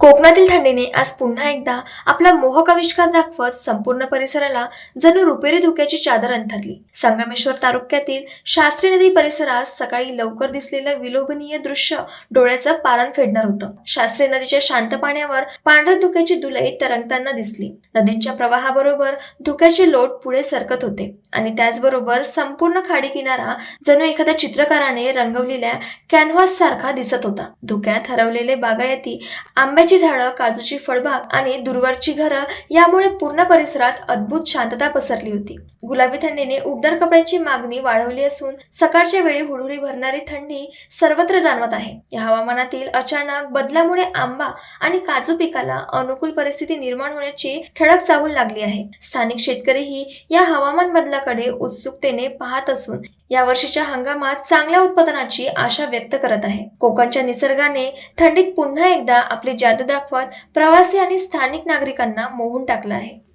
कोकणातील थंडीने आज पुन्हा एकदा आपला मोहक आविष्कार दाखवत संपूर्ण परिसराला जणू रुपेरी धुक्याची चादर अंथरली. संगमेश्वर तालुक्यातील शास्त्री नदी परिसरात सकाळी लवकर दिसलेलं विलोभनीय दृश्य डोळ्याचं पारण फेडणार होतं. शास्त्री नदीच्या शांत पाण्यावर पांढऱ्या धुक्याची दुलई तरंगताना दिसली. नदीच्या प्रवाहाबरोबर धुक्याचे लोट पुढे सरकत होते आणि त्याचबरोबर संपूर्ण खाडी किनारा जणू एखाद्या चित्रकाराने रंगवलेल्या कॅनव्हास सारखा दिसत होता. धुक्यात हरवलेले बागायती, आंब्याची झाडं, काजूची फळबाग आणि दूरवरची घरं यामुळे पूर्ण परिसरात अद्भुत शांतता पसरली होती. गुलाबी थंडीने उबदार कपड्यांची मागणी वाढवली असून सकाळच्या वेळी हुडहुडी भरणारी थंडी सर्वत्र जाणवत आहे. या हवामानातील अचानक बदलामुळे आंबा आणि काजू पिकाला अनुकूल परिस्थिती निर्माण होण्याची ठळक चाहूल लागली आहे. स्थानिक शेतकरीही या हवामान बदलाकडे उत्सुकतेने पाहत असून या वर्षीच्या हंगामात चांगल्या उत्पादनाची आशा व्यक्त करत आहे. कोकणच्या निसर्गाने थंडीत पुन्हा एकदा आपली जादू दाखवत प्रवासी आणि स्थानिक नागरिकांना मोहून टाकलं आहे.